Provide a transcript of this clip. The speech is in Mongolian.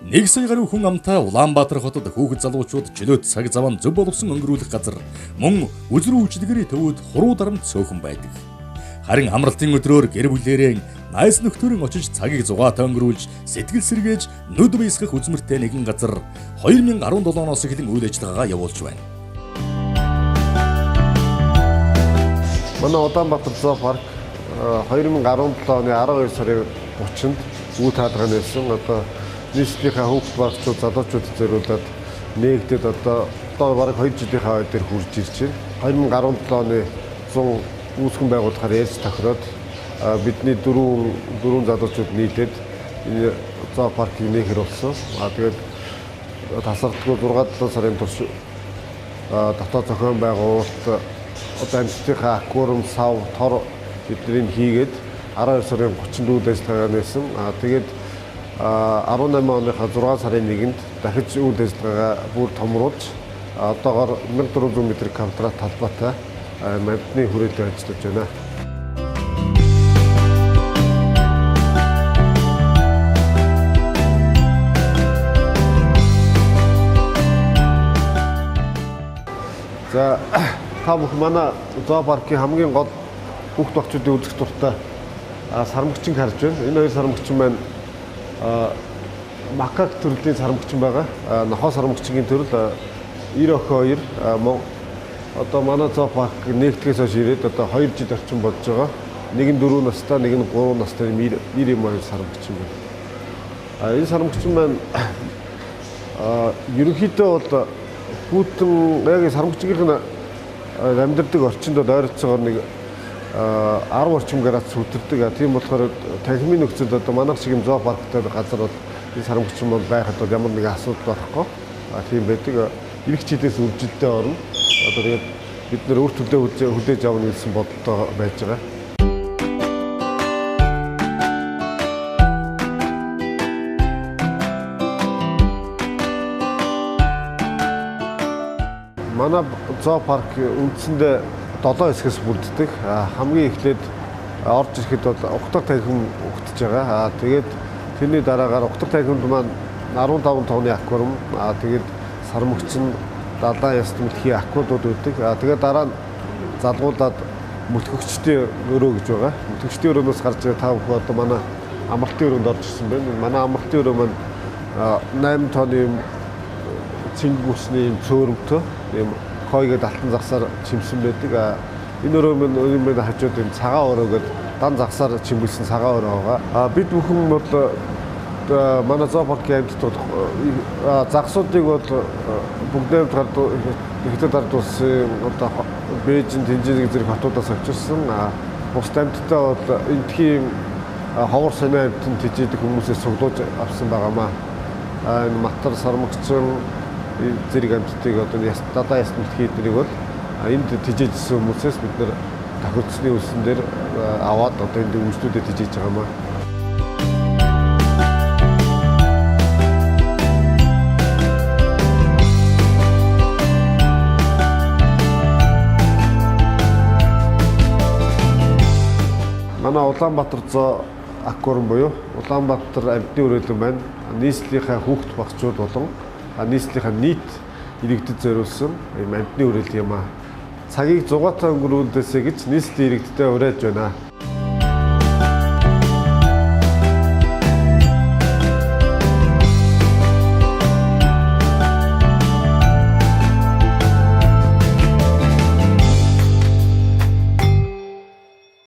Нэг сая гаруй хүн амтай Улаанбаатар хотод хүүхэд залуучууд чөлөөт цаг заваа зөв боловсон өнгөрүүлэх газар мөн үзрүү үжлэгэрээ төвөөд хуруу дарамт цөөхөн байдаг. Харин амралтын өдрөөр гэр бүлээрээ найз нөхдөөрөө очиж цагийг зугаатай өнгөрүүлж сэтгэл сэргээж нүд баясгах үзмэртэй нэгэн газар 2017 оноос эхлэн үйл ажиллагаагаа явуулж байна. Манай Улаанбаатар зоопарк 2017 оны 12 сарын 30-нд үйл хаалганы нээсэн нийслэлийн хүүхд багцууд залуучууд зориулаад нэгдээд бараг 2 жилийн хаваа дээр хурж ирж байна. 2017 оны 100 үүсгэн байгуулахаар ярьж тохироод бидний дөрвөн залуучууд нийлээд энэ зоопаркийг нээхэр болсон. Тэгээд тасардгүй 6-7 сарын турш дотоод зохион байгуулалт амьтдынхаа аквариум, сав, тор эднийг хийгээд 12 сарын 30-нд үйл ажиллагаа нээсэн. Тэгээд 18 оныхаа 6 сарын 1-нд дахиж үйл ажиллагаа бүр томруулж одоогоор 1400 м2 талбайтай амьтны хүрээлэн ажиллаж байна. За та бүхэн манай зоопаркийн хамгийн гол хүүхд багцуудын үзэх дуртай сармагчин харж байна. Энэ хоёр сармагчин маань макак төрлийн сармагчин байгаа. Нохоо сармагчийн төрөл 92 манай зоопарк нэгтгэхээс хойш ирээд 2 жил орчим болж байгаа. Нэг нь 4 настай, нэг нь 3 настай мөр сармагчин байна. Энэ сармагчин маань ерөнхийдөө бол хүүтэн яг сармагчийн амьдардаг орчинд ойролцоогоор нэг 10 орчим градус хүтэрдэг. Тийм болохоор танхимын нөхцөлд манайх шиг юм зоопарктай газар бол энэ сармагчин бол байхад бол ямар нэгэн асуудал байхгүй. Тийм байдаг. Ирэх жилээс үржилтээ орно. Тэгээд бид нэр өөр төлөө хүлээж авах гэсэн бодолтой байж байгаа. Манай зоопарк үндсэндээ 7 хэсгээс бүрддэг. Хамгийн эхлээд орж ирэхэд бол ухтар танхим ухтж байгаа. Тэгээд тэрний дараагаар ухтар танхимд маань 15 тонны аквариум, тэгээд сармагчин, далайн яс мөлхийн аквадууд үүдэг. Тэгээд дараа нь залгуулад мөлхөгчдийн өрөө гэж байгаа. Мөлхөгчдийн өрөөнөөс гарч байгаа та бүхэн манай амралтын өрөөнд орж ирсэн байна. Манай амралтын өрөө маань 8 тонны цингүүсний цөөрөмтөө ийм хойгээд алтан загсаар чимсэн байдаг. Энэ өрөө маань хажууд энэ цагаан өрөө гэдэг дан загсаар чимгэлсэн цагаан өрөө байгаа. Бид бүхэн бол манай зоопаркийн амьтдууд загсуудыг бол бүгдээр хэвтэ дард улсын Бээжин, Тэнцэнэг зэрэг хотуудаас авчирсан. Бус амьтдаа бол эндхийн ховор сонио амьтанд тижээдэг хүмүүсээс цуглуулж авсан байгаамаа. Энэ матар сармагчин зэрэг амьтдыг далайн яс мөлхийн эднийг бол энд тижээжсэн хүмүүсээс бид нэр тохирцсны үлсэн дээр аваад энд үйлчлүүдэд тижээж байгаамаа. Манай Улаанбаатар зоо аквариум буюу Улаанбаатар амьтны хүрээлэн байна. Нийслэлийнхаа хүүхд багцууд болон нийслэлийнхаа нийт иргэдэд зориулсан амьтны хүрээлэн юм аа. Цагийг зугаатай өнгөрүүлдээсэй гэж нийслэлийн иргэдтэй уриалж байна.